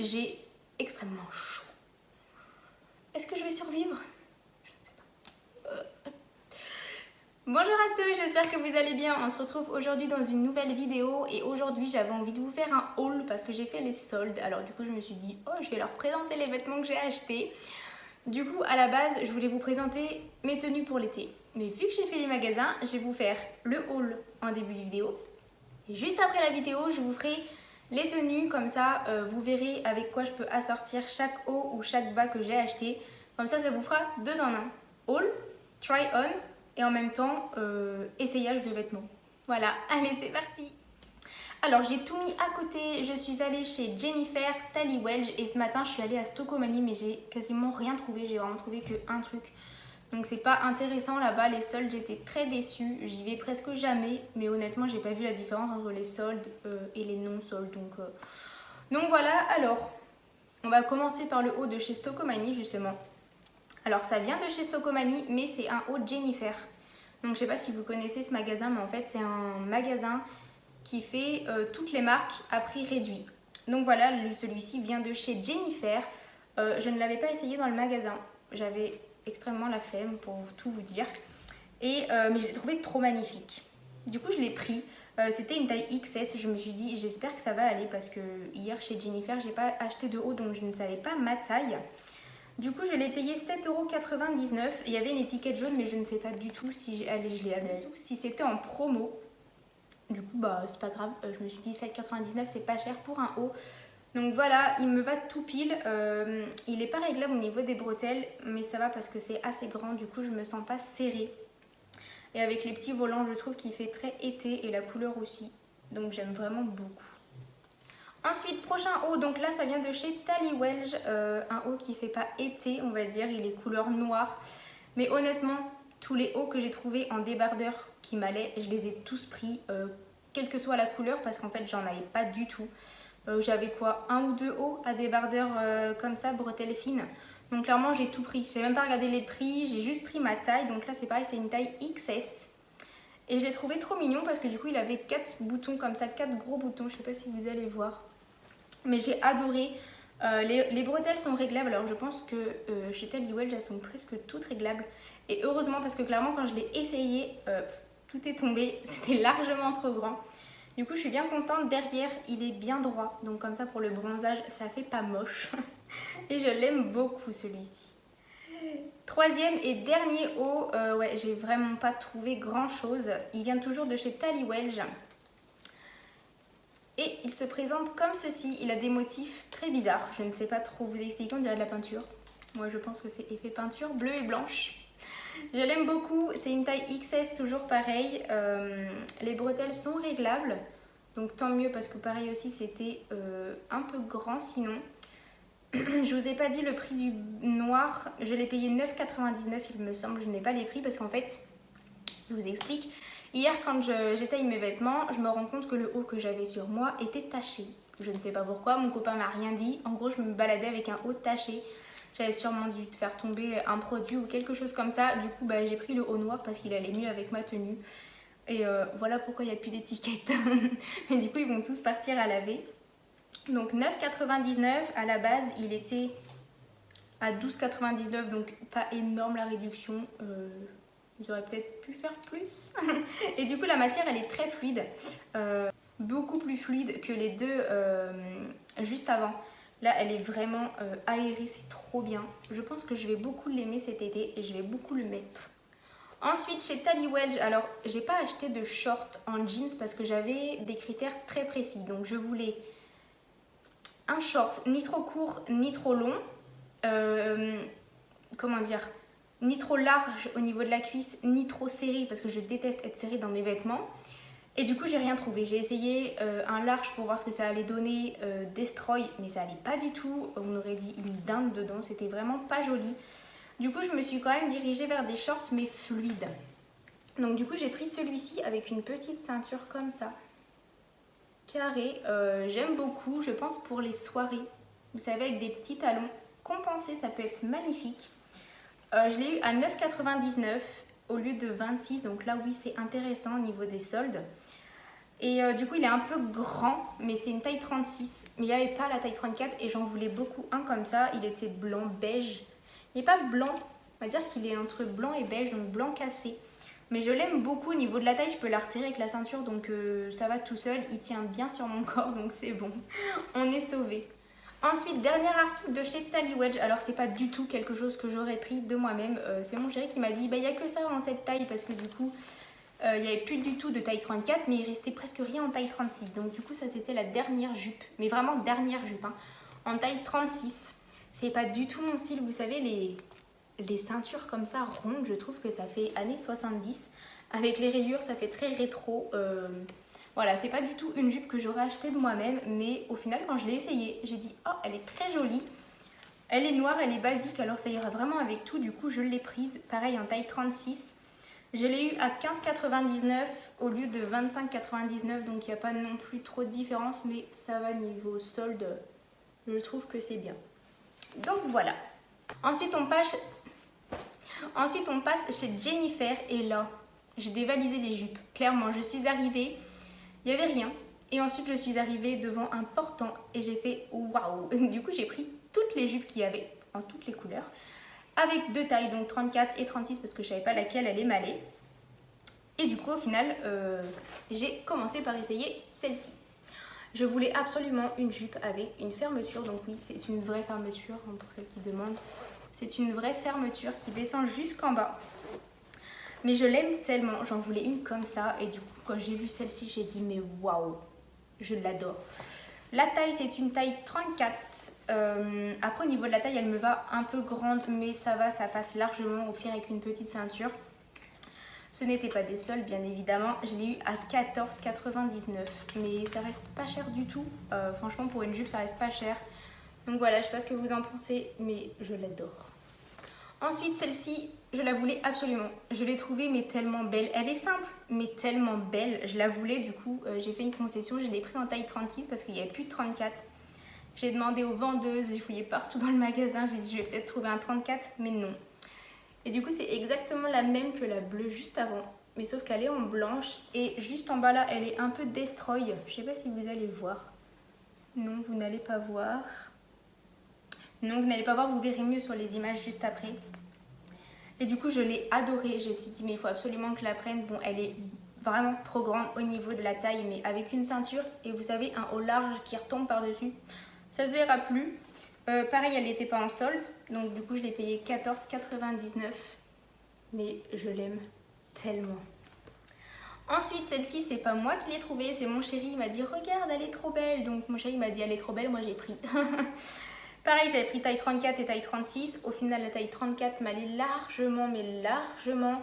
j'ai extrêmement chaud. Est-ce que je vais survivre? Je ne sais pas. Bonjour à tous, j'espère que vous allez bien. On se retrouve aujourd'hui dans une nouvelle vidéo et aujourd'hui j'avais envie de vous faire un haul parce que j'ai fait les soldes. Alors du coup je me suis dit, oh, je vais leur présenter les vêtements que j'ai achetés. Du coup à la base je voulais vous présenter mes tenues pour l'été. Mais vu que j'ai fait les magasins, je vais vous faire le haul en début de vidéo. Et juste après la vidéo, je vous ferai les tenues, comme ça vous verrez avec quoi je peux assortir chaque haut ou chaque bas que j'ai acheté. Comme ça vous fera 2 en 1. Haul, try on et en même temps essayage de vêtements. Voilà, allez c'est parti. Alors j'ai tout mis à côté, je suis allée chez Jennifer, Tally Welch et ce matin je suis allée à Stockomanie mais j'ai quasiment rien trouvé, j'ai vraiment trouvé qu'un truc. Donc c'est pas intéressant là-bas, les soldes j'étais très déçue, j'y vais presque jamais, mais honnêtement j'ai pas vu la différence entre les soldes et les non-soldes. Donc voilà, alors on va commencer par le haut de chez Stockomanie justement. Alors ça vient de chez Stockomanie mais c'est un haut Jennifer. Donc je sais pas si vous connaissez ce magasin mais en fait c'est un magasin qui fait toutes les marques à prix réduit. Donc voilà, celui-ci vient de chez Jennifer. Je ne l'avais pas essayé dans le magasin, j'avais extrêmement la flemme pour tout vous dire mais je l'ai trouvé trop magnifique, du coup je l'ai pris. C'était une taille XS, je me suis dit j'espère que ça va aller parce que hier chez Jennifer j'ai pas acheté de haut donc je ne savais pas ma taille. Du coup je l'ai payé 7,99 €. Il y avait une étiquette jaune mais je ne sais pas du tout si si c'était en promo. Du coup bah c'est pas grave, je me suis dit 7,99 € c'est pas cher pour un haut. Donc voilà, il me va tout pile. Il n'est pas réglable au niveau des bretelles, mais ça va parce que c'est assez grand, du coup je me sens pas serrée. Et avec les petits volants, je trouve qu'il fait très été et la couleur aussi. Donc j'aime vraiment beaucoup. Ensuite, prochain haut, donc là ça vient de chez Tally Welch. Un haut qui fait pas été, on va dire, il est couleur noire. Mais honnêtement, tous les hauts que j'ai trouvés en débardeur qui m'allaient, je les ai tous pris, quelle que soit la couleur, parce qu'en fait j'en avais pas du tout. J'avais quoi, 1 ou 2 hauts à débardeur comme ça, bretelles fines. Donc clairement j'ai tout pris. J'ai même pas regardé les prix, j'ai juste pris ma taille. Donc là c'est pareil, c'est une taille XS. Et je l'ai trouvé trop mignon parce que du coup il avait 4 boutons comme ça, 4 gros boutons. Je sais pas si vous allez voir. Mais j'ai adoré. Les bretelles sont réglables. Alors je pense que chez Tally Welch elles sont presque toutes réglables. Et heureusement parce que clairement quand je l'ai essayé, tout est tombé. C'était largement trop grand. Du coup je suis bien contente, derrière il est bien droit, donc comme ça pour le bronzage ça fait pas moche. Et je l'aime beaucoup celui-ci. Troisième et dernier haut, ouais j'ai vraiment pas trouvé grand chose. Il vient toujours de chez Tally Welch. Et il se présente comme ceci, il a des motifs très bizarres, je ne sais pas trop vous expliquer, on dirait de la peinture. Moi je pense que c'est effet peinture bleue et blanche. Je l'aime beaucoup, c'est une taille XS toujours pareil, les bretelles sont réglables, donc tant mieux parce que pareil aussi c'était un peu grand sinon. Je vous ai pas dit le prix du noir, je l'ai payé 9,99 € il me semble, je n'ai pas les prix parce qu'en fait, je vous explique, hier quand j'essaye mes vêtements, je me rends compte que le haut que j'avais sur moi était taché. Je ne sais pas pourquoi, mon copain m'a rien dit, en gros je me baladais avec un haut taché. J'avais sûrement dû te faire tomber un produit ou quelque chose comme ça. Du coup, bah, j'ai pris le haut noir parce qu'il allait mieux avec ma tenue. Et voilà pourquoi il n'y a plus d'étiquette. Mais du coup, ils vont tous partir à laver. Donc 9,99 €. À la base, il était à 12,99 €. Donc pas énorme la réduction. Ils auraient peut-être pu faire plus. Et du coup, la matière, elle est très fluide. Beaucoup plus fluide que les deux juste avant. Là, elle est vraiment aérée, c'est trop bien. Je pense que je vais beaucoup l'aimer cet été et je vais beaucoup le mettre. Ensuite, chez Tally Welch, alors j'ai pas acheté de short en jeans parce que j'avais des critères très précis. Donc je voulais un short ni trop court ni trop long. Comment dire, ni trop large au niveau de la cuisse, ni trop serré parce que je déteste être serrée dans mes vêtements. Et du coup j'ai rien trouvé, j'ai essayé un large pour voir ce que ça allait donner, Destroy, mais ça allait pas du tout, on aurait dit une dinde dedans, c'était vraiment pas joli. Du coup je me suis quand même dirigée vers des shorts mais fluides. Donc du coup j'ai pris celui-ci avec une petite ceinture comme ça, carré, j'aime beaucoup, je pense pour les soirées, vous savez avec des petits talons compensés ça peut être magnifique. Je l'ai eu à 9,99 € au lieu de 26, donc là oui c'est intéressant au niveau des soldes. Et du coup il est un peu grand, mais c'est une taille 36. Mais il n'y avait pas la taille 34 et j'en voulais beaucoup un comme ça. Il était blanc beige. Il n'est pas blanc, on va dire qu'il est entre blanc et beige, donc blanc cassé. Mais je l'aime beaucoup, au niveau de la taille je peux la resserrer avec la ceinture, donc ça va tout seul. Il tient bien sur mon corps, donc c'est bon, on est sauvés. Ensuite, dernier article de chez Tally Wedge. Alors c'est pas du tout quelque chose que j'aurais pris de moi-même. C'est mon chéri qui m'a dit, bah il n'y a que ça dans cette taille, parce que du coup... il n'y avait plus du tout de taille 34, mais il restait presque rien en taille 36. Donc du coup, ça c'était la dernière jupe, mais vraiment dernière jupe, hein, en taille 36. C'est pas du tout mon style, vous savez, les ceintures comme ça, rondes, je trouve que ça fait années 70. Avec les rayures, ça fait très rétro. Voilà, c'est pas du tout une jupe que j'aurais achetée de moi-même, mais au final, quand je l'ai essayée, j'ai dit, oh, elle est très jolie. Elle est noire, elle est basique, alors ça ira vraiment avec tout. Du coup, je l'ai prise, pareil, en taille 36. Je l'ai eu à 15,99 au lieu de 25,99, donc il n'y a pas non plus trop de différence, mais ça va niveau solde, je trouve que c'est bien. Donc voilà. Ensuite on passe chez Jennifer et là, j'ai dévalisé les jupes. Clairement, je suis arrivée, il n'y avait rien. Et ensuite je suis arrivée devant un portant et j'ai fait waouh. Du coup j'ai pris toutes les jupes qu'il y avait, en toutes les couleurs. Avec deux tailles, donc 34 et 36 parce que je ne savais pas laquelle elle m'allait. Et du coup au final j'ai commencé par essayer celle-ci. Je voulais absolument une jupe avec une fermeture, donc oui c'est une vraie fermeture, hein, pour celles qui demandent. C'est une vraie fermeture qui descend jusqu'en bas. Mais je l'aime tellement, j'en voulais une comme ça et du coup quand j'ai vu celle-ci j'ai dit mais waouh, je l'adore. La taille, c'est une taille 34. Après, au niveau de la taille, elle me va un peu grande, mais ça va, ça passe largement, au pire avec une petite ceinture. Ce n'était pas des soldes, bien évidemment. Je l'ai eu à 14,99. Mais ça reste pas cher du tout. Franchement, pour une jupe, ça reste pas cher. Donc voilà, je sais pas ce que vous en pensez, mais je l'adore. Ensuite, celle-ci, je la voulais absolument. Je l'ai trouvée, mais tellement belle. Elle est simple, mais tellement belle. Je la voulais, du coup, j'ai fait une concession. Je l'ai pris en taille 36 parce qu'il n'y avait plus de 34. J'ai demandé aux vendeuses, j'ai fouillé partout dans le magasin. J'ai dit, je vais peut-être trouver un 34, mais non. Et du coup, c'est exactement la même que la bleue juste avant. Mais sauf qu'elle est en blanche. Et juste en bas là, elle est un peu destroy. Je sais pas si vous allez voir. Non, vous n'allez pas voir. Non, vous n'allez pas voir, vous verrez mieux sur les images juste après. Et du coup, je l'ai adorée. Je me suis dit, mais il faut absolument que je la prenne. Bon, elle est vraiment trop grande au niveau de la taille, mais avec une ceinture et vous savez, un haut large qui retombe par-dessus. Ça se verra plus. Pareil, elle n'était pas en solde. Donc du coup, je l'ai payée 14,99. Mais je l'aime tellement. Ensuite, celle-ci, c'est pas moi qui l'ai trouvée. C'est mon chéri. Il m'a dit, regarde, elle est trop belle. Donc mon chéri m'a dit, elle est trop belle. Moi, j'ai pris. Pareil, j'avais pris taille 34 et taille 36. Au final, la taille 34 m'allait largement, mais largement.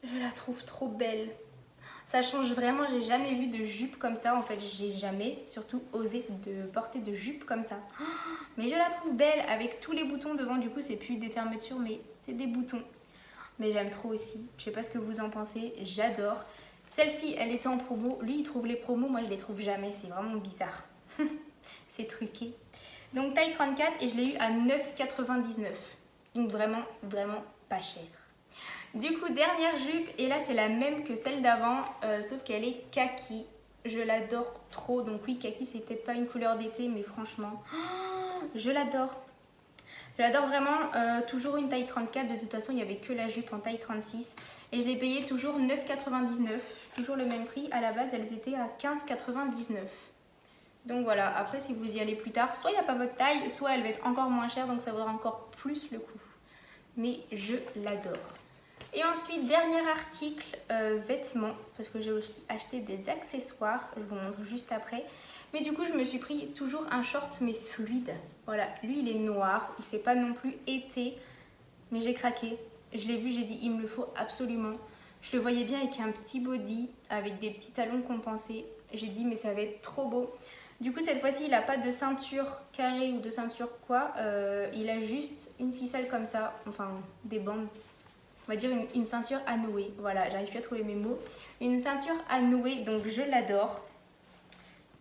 Je la trouve trop belle. Ça change vraiment, j'ai jamais vu de jupe comme ça. En fait, j'ai jamais, surtout, osé de porter de jupe comme ça. Mais je la trouve belle avec tous les boutons devant. Du coup, c'est plus des fermetures, mais c'est des boutons. Mais j'aime trop aussi. Je sais pas ce que vous en pensez. J'adore. Celle-ci, elle était en promo. Lui, il trouve les promos. Moi, je les trouve jamais. C'est vraiment bizarre. C'est truqué. Donc taille 34 et je l'ai eu à 9,99. Donc vraiment, vraiment pas cher. Du coup, dernière jupe, et là c'est la même que celle d'avant, sauf qu'elle est kaki. Je l'adore trop. Donc oui, kaki c'est peut-être pas une couleur d'été, mais franchement, je l'adore. Je l'adore vraiment, toujours une taille 34, de toute façon il n'y avait que la jupe en taille 36. Et je l'ai payé toujours 9,99, toujours le même prix. À la base elles étaient à 15,99. Donc voilà, après si vous y allez plus tard, soit il n'y a pas votre taille, soit elle va être encore moins chère, donc ça vaudra encore plus le coup. Mais je l'adore. Et ensuite, dernier article, vêtements, parce que j'ai aussi acheté des accessoires, je vous montre juste après. Mais du coup, je me suis pris toujours un short, mais fluide. Voilà, lui il est noir, il fait pas non plus été, mais j'ai craqué. Je l'ai vu, j'ai dit, il me le faut absolument. Je le voyais bien avec un petit body, avec des petits talons compensés. J'ai dit, mais ça va être trop beau. Du coup, cette fois-ci, il n'a pas de ceinture carrée ou de ceinture quoi. Il a juste une ficelle comme ça, enfin des bandes. On va dire une ceinture à nouer. Voilà, j'arrive plus à trouver mes mots. Une ceinture à nouer, donc je l'adore.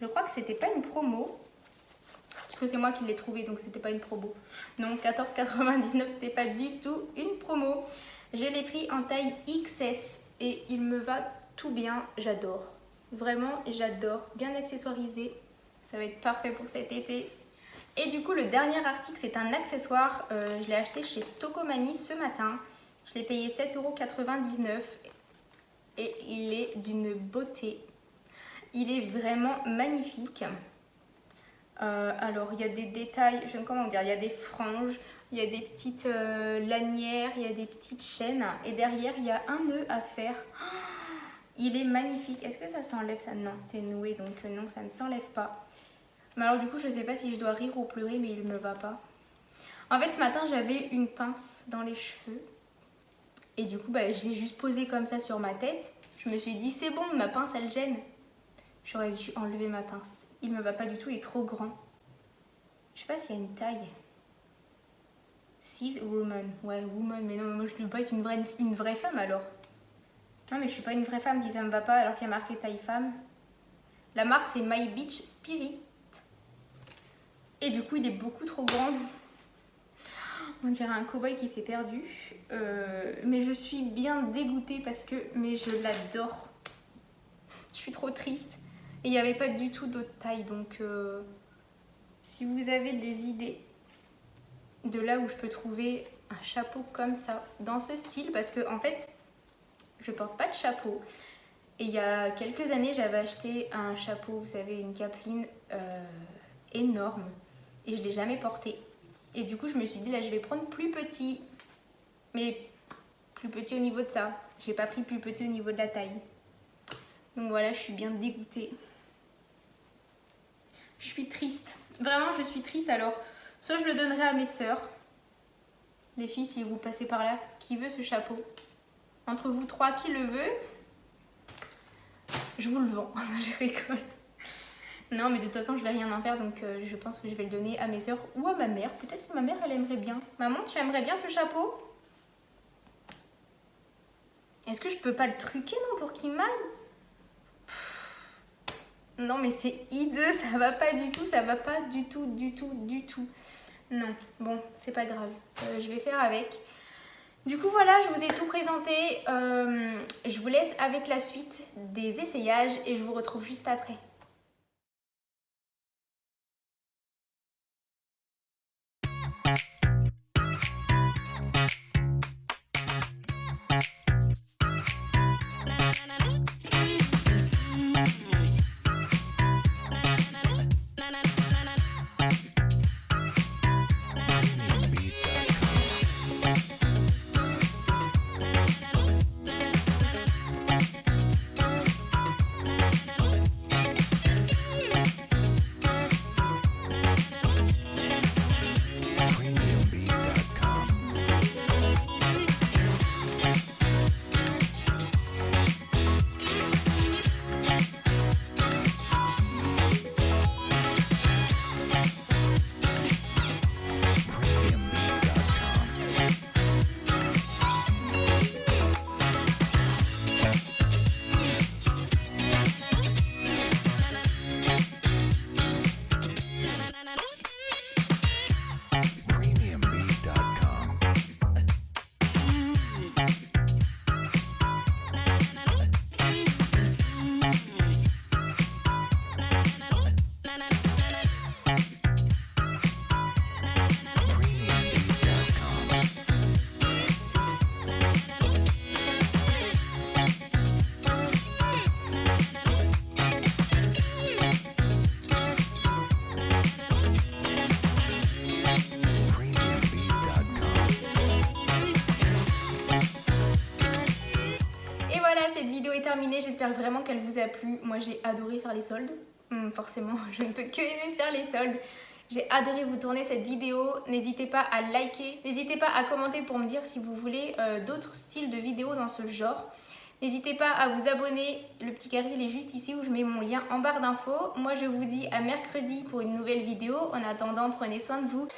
Je crois que c'était pas une promo. Parce que c'est moi qui l'ai trouvé, donc c'était pas une promo. Non, 14,99, c'était pas du tout une promo. Je l'ai pris en taille XS et il me va tout bien, j'adore. Vraiment, j'adore. Bien accessoirisé. Ça va être parfait pour cet été. Et du coup, le dernier article, c'est un accessoire. Je l'ai acheté chez Stocomanie ce matin. Je l'ai payé 7,99 € et il est d'une beauté. Il est vraiment magnifique. Alors, il y a des détails, je sais pas comment dire, il y a des franges, il y a des petites lanières, il y a des petites chaînes. Et derrière, il y a un nœud à faire. Il est magnifique. Est-ce que ça s'enlève ça? Non, c'est noué, donc non, ça ne s'enlève pas. Mais alors du coup, je sais pas si je dois rire ou pleurer, mais il me va pas. En fait, ce matin, j'avais une pince dans les cheveux. Et du coup, je l'ai juste posée comme ça sur ma tête. Je me suis dit, c'est bon, ma pince, elle gêne. J'aurais dû enlever ma pince. Il me va pas du tout, il est trop grand. Je sais pas s'il y a une taille. Cis woman. Ouais, woman. Mais non, moi, je ne veux pas être une vraie femme alors. Non, mais je suis pas une vraie femme si ça me va pas alors qu'il y a marqué taille femme. La marque, c'est My Beach Spirit. Et du coup, il est beaucoup trop grand. On dirait un cow-boy qui s'est perdu. Mais je suis bien dégoûtée parce que je l'adore. Je suis trop triste. Et il n'y avait pas du tout d'autre taille. Donc, si vous avez des idées de là où je peux trouver un chapeau comme ça, dans ce style, parce que en fait, je porte pas de chapeau. Et il y a quelques années, j'avais acheté un chapeau, vous savez, une capeline énorme. Et je l'ai jamais porté. Et du coup, je me suis dit, là, je vais prendre plus petit. Mais plus petit au niveau de ça. J'ai pas pris plus petit au niveau de la taille. Donc voilà, je suis bien dégoûtée. Je suis triste. Vraiment, je suis triste. Alors, soit je le donnerai à mes sœurs. Les filles, si vous passez par là, qui veut ce chapeau? Entre vous trois, qui le veut? Je vous le vends. Je rigole. Non, mais de toute façon, je vais rien en faire, donc je pense que je vais le donner à mes soeurs ou à ma mère. Peut-être que ma mère, elle aimerait bien. Maman, tu aimerais bien ce chapeau? Est-ce que je peux pas le truquer, non, pour qu'il m'aille? Non, mais c'est hideux, ça va pas du tout, ça va pas du tout, du tout, du tout. Non, bon, c'est pas grave. Je vais faire avec. Du coup, voilà, je vous ai tout présenté. Je vous laisse avec la suite des essayages et je vous retrouve juste après. J'espère vraiment qu'elle vous a plu. Moi j'ai adoré faire les soldes. Forcément, je ne peux que aimer faire les soldes. J'ai adoré vous tourner cette vidéo. N'hésitez pas à liker, n'hésitez pas à commenter pour me dire si vous voulez d'autres styles de vidéos dans ce genre. N'hésitez pas à vous abonner. Le petit carré il est juste ici où je mets mon lien en barre d'infos. Moi je vous dis à mercredi pour une nouvelle vidéo. En attendant, prenez soin de vous.